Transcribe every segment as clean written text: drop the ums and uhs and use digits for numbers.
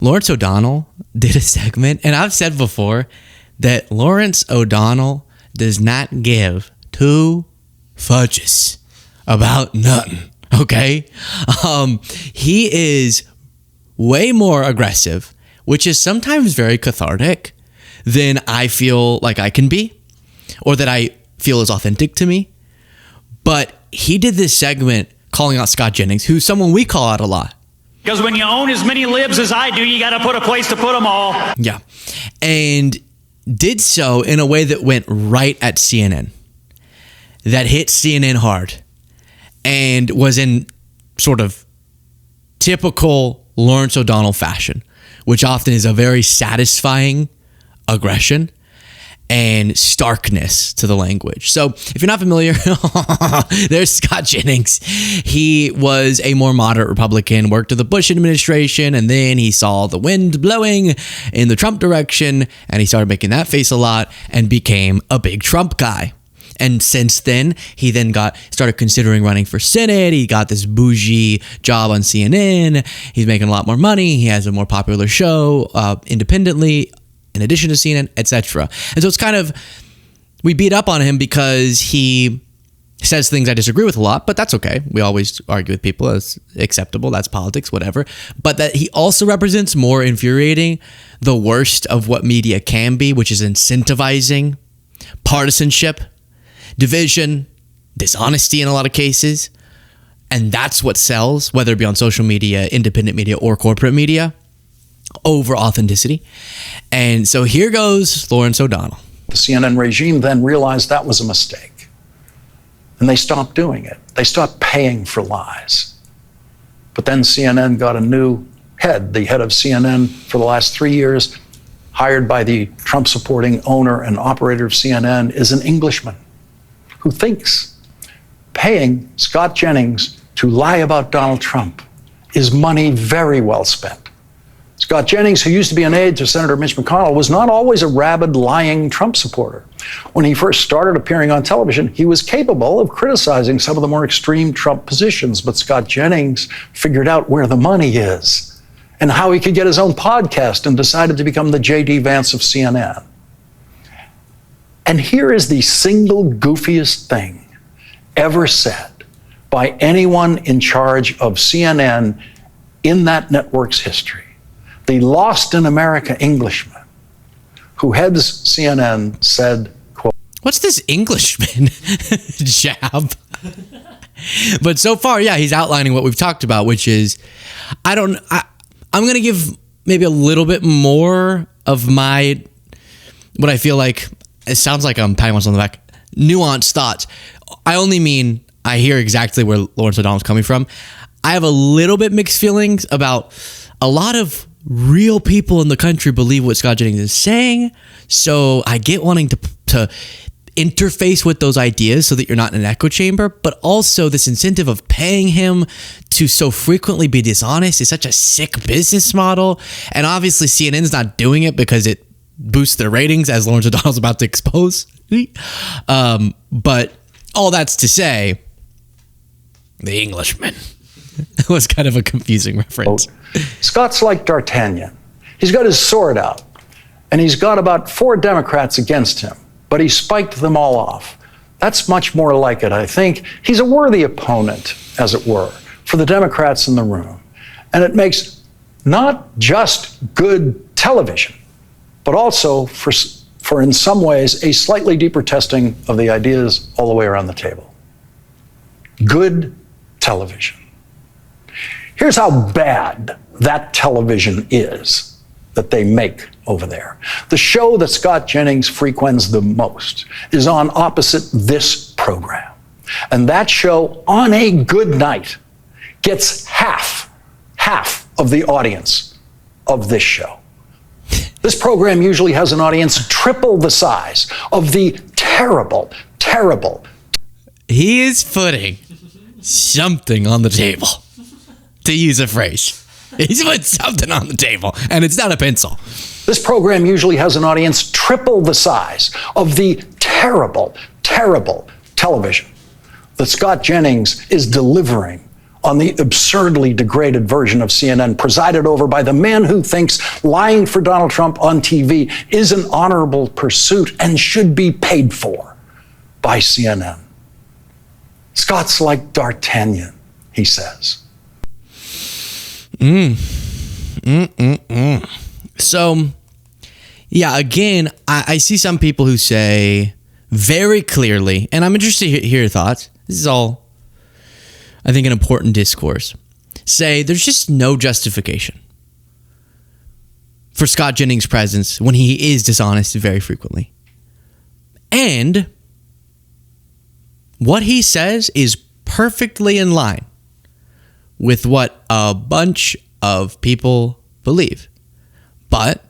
Lawrence O'Donnell did a segment, and I've said before that Lawrence O'Donnell does not give two fudges about nothing, okay? He is way more aggressive, which is sometimes very cathartic, than I feel like I can be, or that I feel is authentic to me. But he did this segment calling out Scott Jennings, who's someone we call out a lot. Because when you own as many libs as I do, you got to put a place to put them all. Yeah. And did so in a way that went right at CNN, that hit CNN hard, and was in sort of typical Lawrence O'Donnell fashion, which often is a very satisfying aggression and starkness to the language. So if you're not familiar, there's Scott Jennings. He was a more moderate Republican, worked with the Bush administration, and then he saw the wind blowing in the Trump direction, and he started making that face a lot and became a big Trump guy. And since then, he then started considering running for Senate. He got this bougie job on CNN. He's making a lot more money. He has a more popular show independently, in addition to CNN, etc. And so it's kind of, we beat up on him because he says things I disagree with a lot, but that's okay. We always argue with people. That's acceptable. That's politics, whatever. But that he also represents, more infuriating, the worst of what media can be, which is incentivizing partisanship, division, dishonesty in a lot of cases. And that's what sells, whether it be on social media, independent media, or corporate media, over authenticity. And so here goes Lawrence O'Donnell. The CNN regime then realized that was a mistake, and they stopped doing it. They stopped paying for lies. But then CNN got a new head. The head of CNN for the last 3 years, hired by the Trump-supporting owner and operator of CNN, is an Englishman who thinks paying Scott Jennings to lie about Donald Trump is money very well spent. Scott Jennings, who used to be an aide to Senator Mitch McConnell, was not always a rabid, lying Trump supporter. When he first started appearing on television, he was capable of criticizing some of the more extreme Trump positions, but Scott Jennings figured out where the money is and how he could get his own podcast, and decided to become the J.D. Vance of CNN. And here is the single goofiest thing ever said by anyone in charge of CNN in that network's history. The lost in America Englishman who heads CNN said, quote, "What's this Englishman jab?" But so far, yeah, he's outlining what we've talked about, which is, I'm going to give maybe a little bit more of what I feel like, it sounds like I'm patting myself on the back, nuanced thoughts. I only mean, I hear exactly where Lawrence O'Donnell's coming from. I have a little bit mixed feelings about a lot of real people in the country believe what Scott Jennings is saying. So I get wanting to interface with those ideas so that you're not in an echo chamber, but also this incentive of paying him to so frequently be dishonest is such a sick business model. And obviously CNN's not doing it because it boosts their ratings, as Lawrence O'Donnell's about to expose. But all that's to say, the Englishman was kind of a confusing reference. Scott's like D'Artagnan. He's got his sword out, and he's got about 4 Democrats against him, but he spiked them all off. That's much more like it, I think. He's a worthy opponent, as it were, for the Democrats in the room. And it makes not just good television, but also for in some ways, a slightly deeper testing of the ideas all the way around the table. Good television. Here's how bad that television is that they make over there. The show that Scott Jennings frequents the most is on opposite this program. And that show, on a good night, gets half of the audience of this show. This program usually has an audience triple the size of the terrible. He is putting something on the table, to use a phrase. He's put something on the table, and it's not a pencil. This program usually has an audience triple the size of the terrible television that Scott Jennings is delivering on the absurdly degraded version of CNN presided over by the man who thinks lying for Donald Trump on TV is an honorable pursuit and should be paid for by CNN. Scott's like D'Artagnan, he says. So, yeah, again, I see some people who say very clearly, and I'm interested to hear your thoughts. This is all, I think, an important discourse. Say there's just no justification for Scott Jennings' presence when he is dishonest very frequently. And what he says is perfectly in line with what a bunch of people believe. But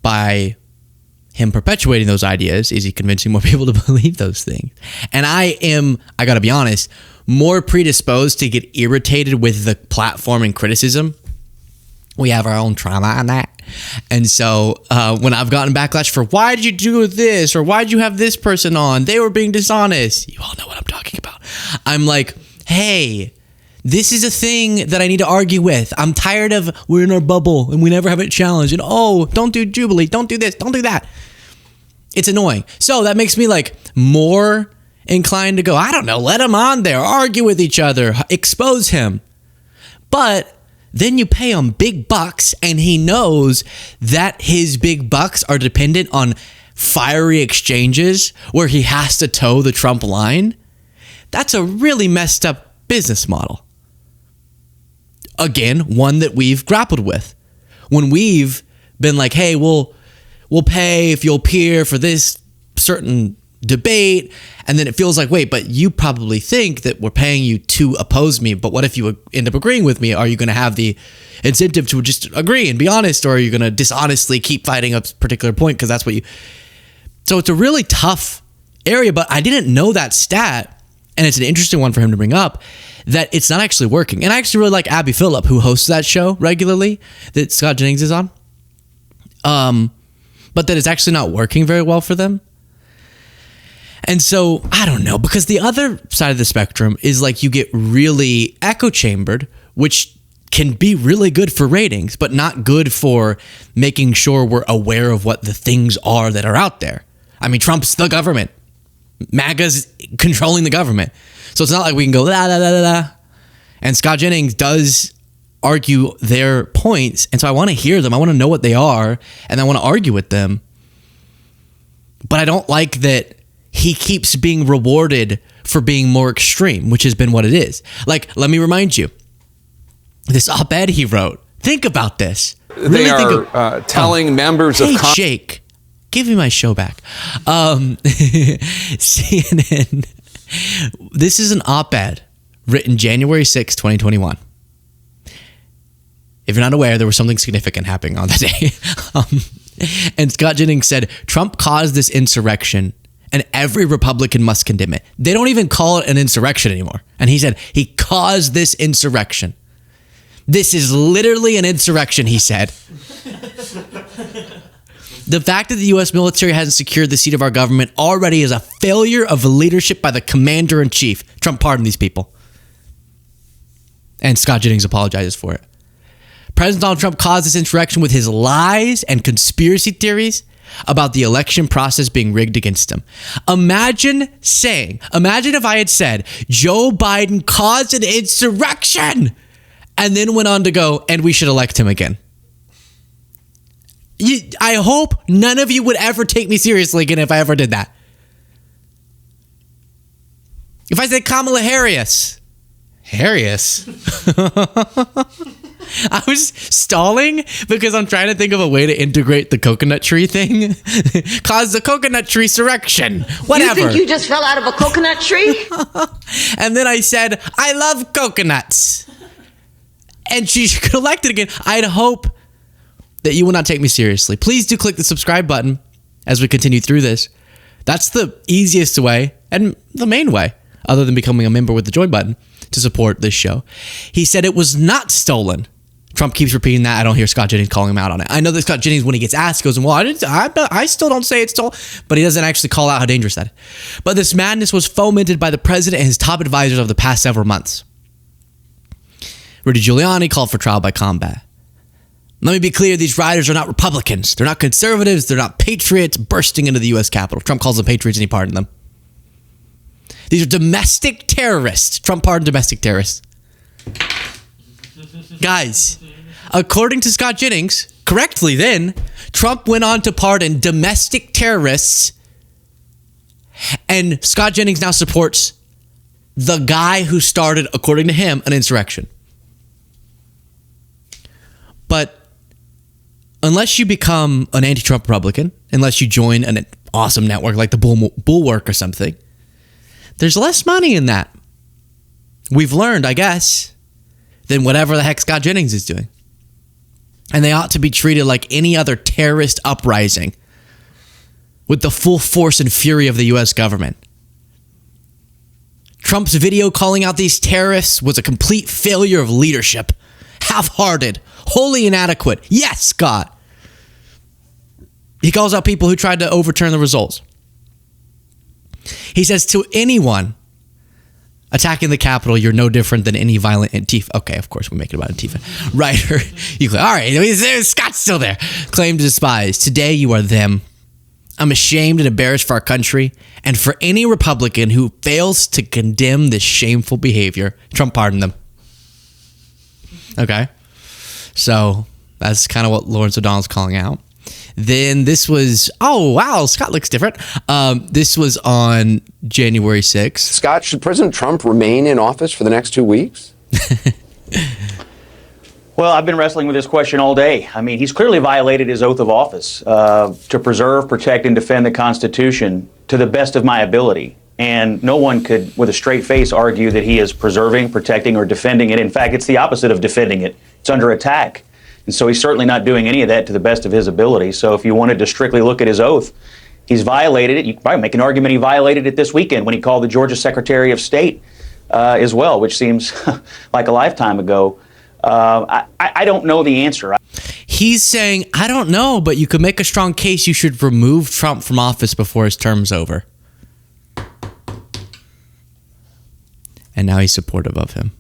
by him perpetuating those ideas, is he convincing more people to believe those things? And I gotta be honest, more predisposed to get irritated with the platform and criticism. We have our own trauma on that. And so when I've gotten backlash for why did you do this or why did you have this person on? They were being dishonest. You all know what I'm talking about. I'm like, hey, this is a thing that I need to argue with. I'm tired of we're in our bubble and we never have it challenged. And don't do Jubilee. Don't do this. Don't do that. It's annoying. So that makes me like more inclined to go, I don't know, let him on there, argue with each other, expose him. But then you pay him big bucks and he knows that his big bucks are dependent on fiery exchanges where he has to toe the Trump line. That's a really messed up business model. Again, one that we've grappled with. When we've been like, hey, we'll pay if you'll appear for this certain debate, and then it feels like, wait, but you probably think that we're paying you to oppose me, but what if you end up agreeing with me? Are you going to have the incentive to just agree and be honest, or are you going to dishonestly keep fighting a particular point because that's what you... So it's a really tough area, but I didn't know that stat, and it's an interesting one for him to bring up, that it's not actually working. And I actually really like Abby Phillip, who hosts that show regularly that Scott Jennings is on, but that it's actually not working very well for them. And so, I don't know, because the other side of the spectrum is like you get really echo chambered, which can be really good for ratings, but not good for making sure we're aware of what the things are that are out there. I mean, Trump's the government. MAGA's controlling the government. So it's not like we can go, la, la, la, la, la. And Scott Jennings does argue their points. And so I want to hear them. I want to know what they are. And I want to argue with them. But I don't like that he keeps being rewarded for being more extreme, which has been what it is. Like, let me remind you, this op-ed he wrote. Think about this. Really they are telling members of Congress. Hey, Jake, give me my show back. CNN. This is an op-ed written January 6, 2021. If you're not aware, there was something significant happening on that day. And Scott Jennings said, Trump caused this insurrection and every Republican must condemn it. They don't even call it an insurrection anymore. And he said, he caused this insurrection. This is literally an insurrection, he said. The fact that the U.S. military hasn't secured the seat of our government already is a failure of leadership by the commander-in-chief. Trump pardoned these people. And Scott Jennings apologizes for it. President Donald Trump caused this insurrection with his lies and conspiracy theories about the election process being rigged against him. Imagine if I had said, Joe Biden caused an insurrection, and then went on to go, and we should elect him again. I hope none of you would ever take me seriously again if I ever did that. If I said Kamala Harris. I was stalling because I'm trying to think of a way to integrate the coconut tree thing. Cause the coconut tree surrection. Whatever. You think you just fell out of a coconut tree? And then I said, I love coconuts. And she got elected again. I'd hope that you will not take me seriously. Please do click the subscribe button as we continue through this. That's the easiest way and the main way, other than becoming a member with the join button, to support this show. He said it was not stolen. Trump keeps repeating that. I don't hear Scott Jennings calling him out on it. I know that Scott Jennings, when he gets asked, goes, well, I still don't say it's stolen, but he doesn't actually call out how dangerous that is. But this madness was fomented by the president and his top advisors over the past several months. Rudy Giuliani called for trial by combat. Let me be clear, these rioters are not Republicans. They're not conservatives. They're not patriots bursting into the U.S. Capitol. Trump calls them patriots and he pardoned them. These are domestic terrorists. Trump pardoned domestic terrorists. Guys, according to Scott Jennings, correctly then, Trump went on to pardon domestic terrorists, and Scott Jennings now supports the guy who started, according to him, an insurrection. But unless you become an anti-Trump Republican, unless you join an awesome network like the Bulwark or something, there's less money in that. We've learned, I guess, than whatever the heck Scott Jennings is doing. And they ought to be treated like any other terrorist uprising with the full force and fury of the U.S. government. Trump's video calling out these terrorists was a complete failure of leadership. Half-hearted, wholly inadequate. Yes, Scott. He calls out people who tried to overturn the results. He says to anyone attacking the Capitol, you're no different than any violent Antifa. Okay, of course, we make it about Antifa. Writer, you claim, all right, Scott's still there. Claim to despise. Today, you are them. I'm ashamed and embarrassed for our country and for any Republican who fails to condemn this shameful behavior. Trump pardoned them. Okay. So that's kind of what Lawrence O'Donnell's calling out. Then this was, oh, wow, Scott looks different. This was on January 6th. Scott, should President Trump remain in office for the next 2 weeks? Well, I've been wrestling with this question all day. I mean, he's clearly violated his oath of office to preserve, protect, and defend the Constitution to the best of my ability. And no one could, with a straight face, argue that he is preserving, protecting, or defending it. In fact, it's the opposite of defending it. It's under attack. And so he's certainly not doing any of that to the best of his ability. So if you wanted to strictly look at his oath, he's violated it. You could probably make an argument he violated it this weekend when he called the Georgia Secretary of State as well, which seems like a lifetime ago. I don't know the answer. He's saying, I don't know, but you could make a strong case you should remove Trump from office before his term's over. And now he's supportive of him.